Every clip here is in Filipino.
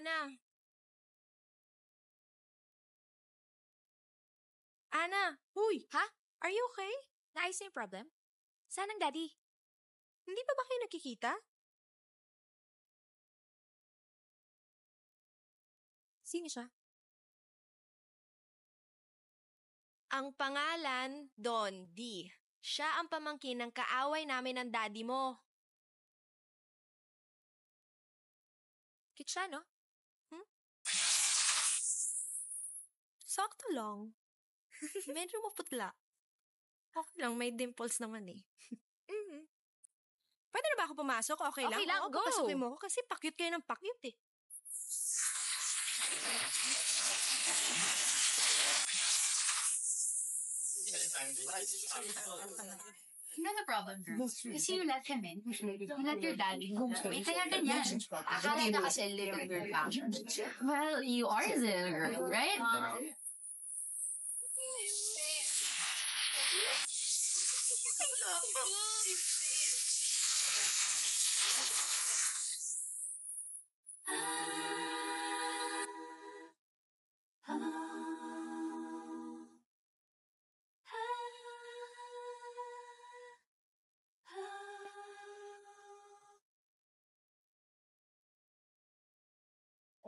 Ana! Ana! Uy! Ha? Are you okay? Naayos na yung problem? Saan ang daddy? Hindi pa ba kayo nakikita? Sino siya? Ang pangalan, Don D. Siya ang pamangkin ng kaaway namin ng daddy mo. Cute siya, no? Sakto lang. Medyo maputla. Okay lang, may dimples naman eh. Pwede na ba ako pumasok? Okay lang? Okay lang, Oo, go! papasukin mo ako kasi pakyut kayo ng pakyut eh. You know the problem, girl? Kasi you let him in. You let your dad in. Kaya ganyan. Akala na kasi little girl pa. Well, you are a little girl, right?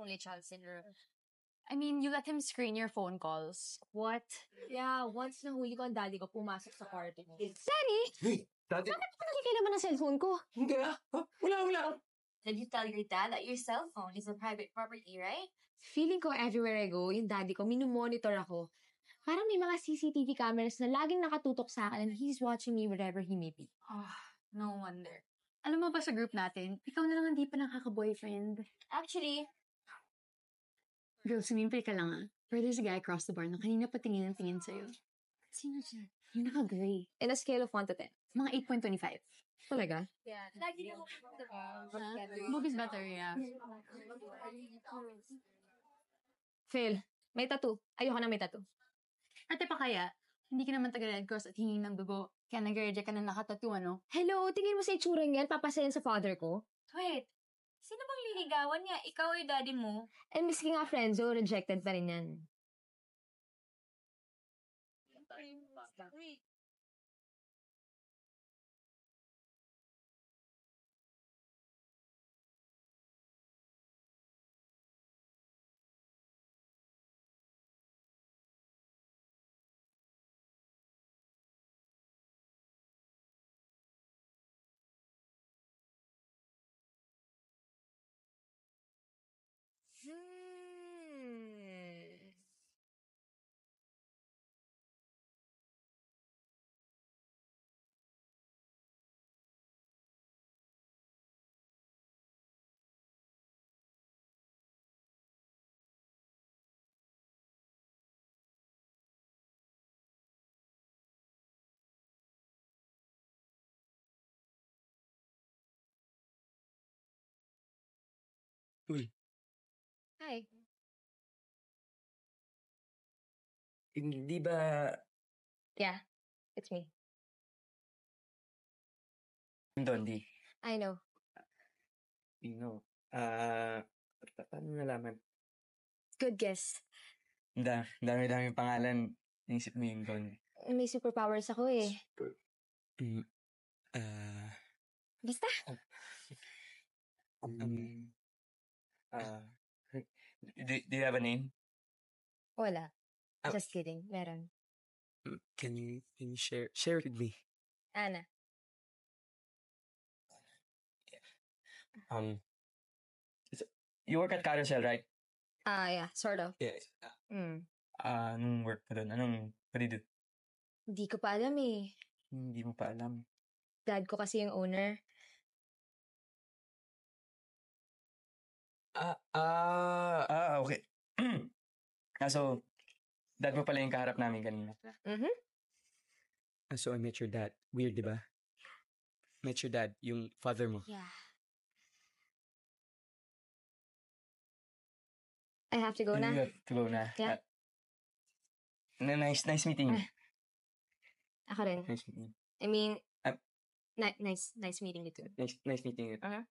Only child syndrome. I mean, you let him screen your phone calls. What? Yeah, once nahuli ko ang daddy ko, pumasok sa kwarto niya. Daddy! Hey, dati... Bakit nakikita naman ang cellphone ko? Hindi ah. Wala. Did you tell your dad that your cell phone is a private property, right? Feeling ko everywhere I go, yung daddy ko, minumonitor ako. Parang may mga CCTV cameras na laging nakatutok sa akin and he's watching me wherever he may be. Oh, no wonder. Alam mo ba sa group natin, ikaw na lang hindi pa nakaka-boyfriend. Actually, Girl, sumimpay ka lang ah. Pero there's a guy across the bar na kanina pa tingin ng tingin sa'yo. Sino siya? Yung naka-gray. In a scale of 1 to 10. Mga 8.25. Talaga? yeah, lagi na Movies better, yeah. Phil, may tattoo. Ayoko na may tattoo. Ate pa kaya, hindi ka naman taga-Red Cross at hinging ng dugo. Kaya nag-reject ka na nakatattoo, ano? Hello, tingin mo sa itsura niyan, papasayan sa father ko? Wait, sino bang liligawan niya? Ikaw or daddy mo? And miski nga friendzo, rejected pa rin yan. Wait. Uy, Hi. hindi ba... Yeah, it's me. Dondi? I know. Paano nalaman? Good guess. Dami pangalan. Naisip mo yung Don. May superpowers ako eh. Basta. Do you have a name? Wala. Ah. Just kidding. Meron. Can you share it with me? Ana. You work at Carousel, right? Yeah, sort of. Yeah. Mm. Anong work mo doon? What do you do? Hindi ko pa alam eh. Hindi mo pa alam. Dad ko kasi yung owner. Okay. So, dad mo pala yung kaharap namin kanina. Mhm. So, I met your dad. Weird, di ba? Met your dad, yung father mo. Yeah. I have to go na. You have to go na. Yeah. Nice meeting you. Ako rin. Nice meeting you. I mean, Ah. nice meeting you too. Nice meeting you. Uh-huh.